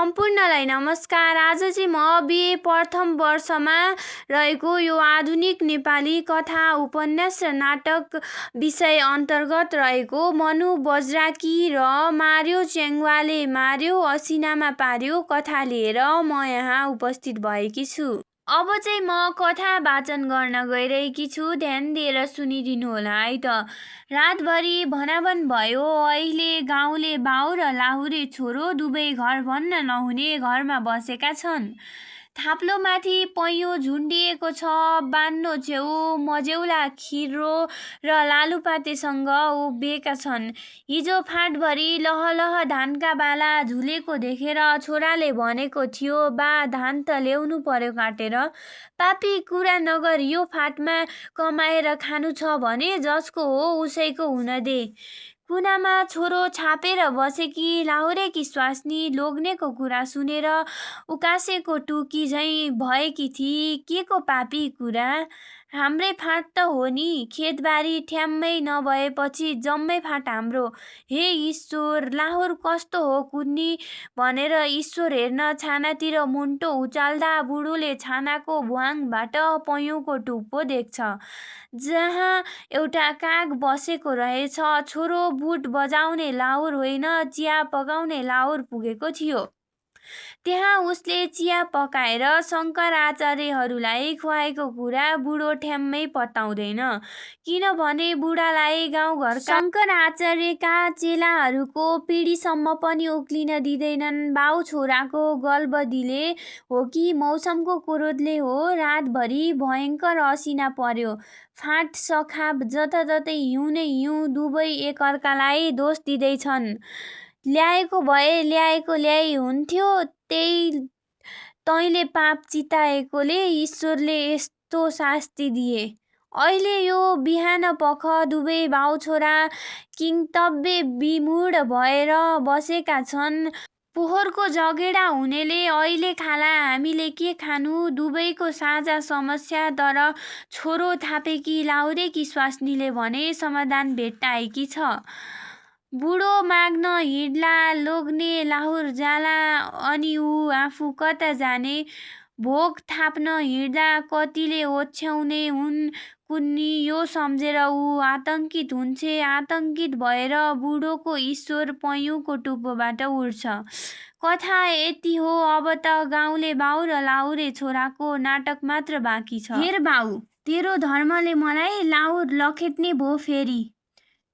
सम्पूर्णलाई नमस्कार। आज चाहिँ म बिए प्रथम वर्षमा रहेको यो आधुनिक नेपाली कथा उपन्यास र नाटक विषय अन्तर्गत रहेको मनु बज्राकी र मार्यो च्याङ्वाले मार्यो असिनामा पार्यो कथा लिएर म यहाँ उपस्थित भएकी छु। अब चाहिँ म कथा वाचन गर्न गइरहेकी छु, ध्यान दिएर सुनिदिनु होला है त। रातभरि भनाभन भयो। अहिले गाउँले बाउ र लाहुरे छोरो दुवै घर भन्न नहुने घरमा बसेका छन्। थाप्लोमाथि पैँयो झुन्डिएको छ। बान्नो छेउ मजेउला खिरो र लालुपातेसँग उभिएका छन्। हिजो फाँटभरि लहलह धानका बाला झुलेको देखेर छोराले भनेको थियो, बा धान त ल्याउनु पर्यो काटेर। पापी कुरा नगर, यो फाँटमा कमाएर खानु छ भने जसको हो उसैको हुन दे। कुनामा छोरो छापेर बसेकी लाहुरेकी स्वास्नी लोग्नेको कुरा सुनेर उकासेको टुकी झैँ भएकी थिई। के को पापी कुरा? हाम्रै फाँट त हो नि। खेतबारी ठ्याम्मै नभएपछि जम्मै फाँट हाम्रो। हे ईश्वर, लाहुर कस्तो हो कुन्नी भनेर ईश्वर हेर्न छानातिर मुन्टो उचाल्दा बुढोले छानाको भुवाङबाट पैँयोको टुप्पो देख्छ, जहाँ एउटा काग बसेको रहेछ। छोरो बुट बजाउने लाहुर होइन, चिया पकाउने लाहुर पुगेको थियो। त्यहाँ उसले चिया पकाएर शङ्कराचार्यहरूलाई खुवाएको कुरा बुढो ठ्याम्मै पत्ताउँदैन, किनभने बुढालाई गाउँघरका शङ्कराचार्यका चेलाहरूको पिँढीसम्म पनि उक्लिन दिँदैनन्। बाउ छोराको गलबदीले हो कि मौसमको क्रोधले हो, रातभरि भयङ्कर असिना पर्यो। फाँट सखाप जताततै हिउँ नै हिउँ, दुवै एकअर्कालाई दोष दिँदैछन्। ल्याएको भए ल्याएको ल्याइ हुन्थ्यो, तैँले पाप चिताएकोले ईश्वरले यस्तो शास्ति दिए। अहिले यो बिहानपख दुवै बाउ छोरा किङ्तव्य विमूढ भएर बसेका छन्। पोहोरको झगडा हुनेले अहिले खाला, हामीले के खानु, दुवैको साझा समस्या। तर छोरो थापेकी लाहुरेकी स्वास्नीले भने समाधान भेट्टाएकी छ। बुढो माग्न हिँड्ला, लोग्ने लाहुर जाला, अनि ऊ आफू कता जाने। भोग थाप्न हिँड्दा कतिले ओछ्याउने हुन् कुन्नी, यो सम्झेर ऊ आतङ्कित हुन्छ। आतङ्कित भएर बुढोको ईश्वर पैँयोको टुप्पोबाट उड्छ। कथा यति हो। अब त गाउँले बाउ र लाहुरे छोराको नाटक मात्र बाँकी छ। हेर बाउ, तेरो धर्मले मलाई लाहुर लखेट्ने भो फेरि।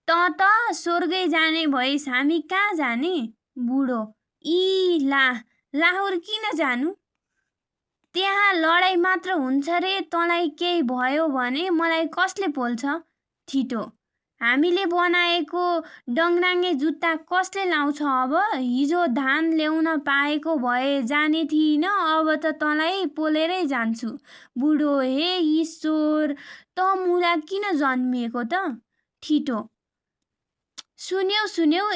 त स्वर्गै जाने भइस्, हामी कहाँ जाने? बुढो: ई लाहुर किन जानु? त्यहाँ लडाइँ मात्र हुन्छ रे, तँलाई केही भयो भने मलाई कसले पोल्छ? ठिटो: हामीले बनाएको डङराङ्गे जुत्ता कसले लाउँछ अब? हिजो धान ल्याउन पाएको भए जाने थिइन, अब त तँलाई पोलेरै जान्छु। बुढो: हे ईश्वर, त मुला किन जन्मिएको त? ठिटो: सुन्यौ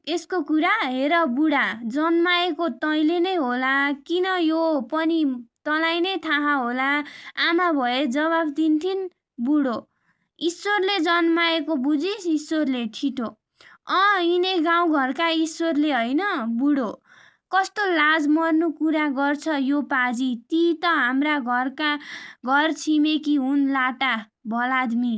यसको कुरा? हेर बुढा, जन्माएको तैँले नै होला, किन यो पनि तँलाई नै थाहा होला। आमा भए जवाफ दिन्थिन्। बुढो: ईश्वरले जन्माएको बुझिस्? ईश्वरले। ठिटो: यिनै गाउँघरका ईश्वरले होइन। बुढो: कस्तो लाज मर्नु कुरा गर्छ यो पाजी, ती त हाम्रा घर छिमेकी हुन्, लाटा भलाद्मी।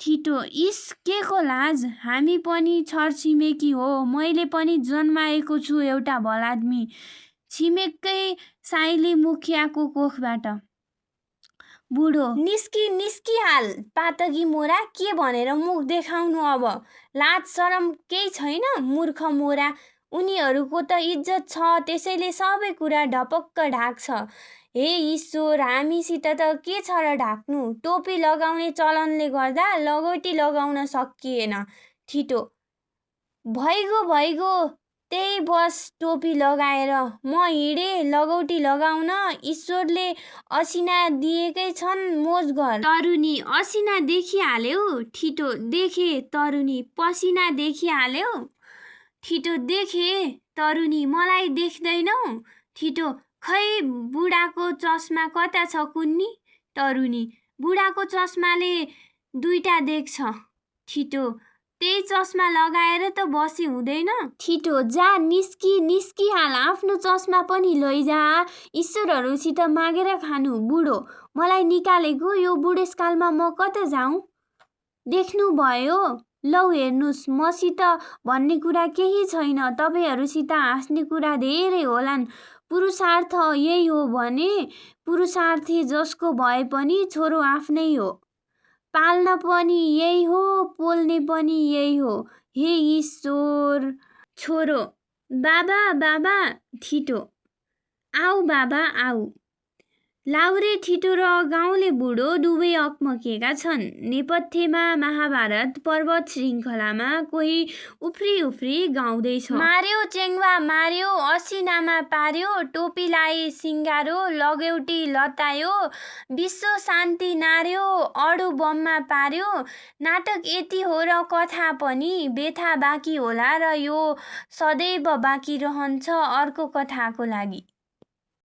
ठिटो: इस, के को लाज? हामी पनि छरछिमेकी हो। मैले पनि जन्माएको छु एउटा भलाद्मी, छिमेकै साइली मुखियाको कोखबाट। बुढो: निस्की हाल पातकी मोरा, के भनेर मुख देखाउनु अब? लाज सरम केही छैन? मूर्ख मोरा, उनीहरूको त इज्जत छ, त्यसैले सबै कुरा ढपक्क ढाक्छ। हे ईश्वर, हामीसित त के छ र ढाक्नु? टोपी लगाउने चलनले गर्दा लगौटी लगाउन सकिएन। ठिटो: भइगो, त्यही बस टोपी लगाएर। म हिँडे लगौटी लगाउन, ईश्वरले असिना दिएकै छन्, मोज गर। तरुनी: असिना देखिहाल्यौ? ठिटो: देखे। तरुनी: पसिना देखिहाल्यौ? ठिटो: देखे। तरुनी: मलाई देख्दैनौ? ठिटो: खै बुढाको चस्मा कता छ कुन्नी? तरुनी: बुढाको चस्माले दुईटा देख्छ। ठिटो: त्यही चस्मा लगाएर त बसी हुँदैन। छिटो जा, निस्किहाल, आफ्नो चस्मा पनि लैजा। ईश्वरहरूसित मागेर खानु। बुढो, मलाई निकालेको यो बुढेसकालमा म कता जाउँ? देख्नुभयो? लौ हेर्नुहोस्, मसित भन्ने कुरा केही छैन। तपाईहरूसित हाँस्ने कुरा धेरै होलान्। पुरुषार्थ यही हो भने पुरुषार्थी जसको भए पनि छोरो आफ्नै हो। पाल्न पनि यही हो, पोल्ने पनि यही हो। हे ईश्वर। छोरो, बाबा ठिटो, आऊ बाबा आऊ। लाउरे ठिटो र गाउँले बुढो दुवै अकमकिएका छन्। नेपथ्यमा महाभारत पर्वत श्रृङ्खलामा कोही उफ्री गाउँदैछ। मार्यो चेङ्वा मार्यो, असिनामा पार्यो, टोपीलाई सिङ्गारो, लगौटी लतायो, विश्व शान्ति नार्यो, अडु बममा पार्यो। नाटक यति हो र कथा पनि बेथा बाँकी होला र यो सदैव बाँकी रहन्छ अर्को कथाको लागि।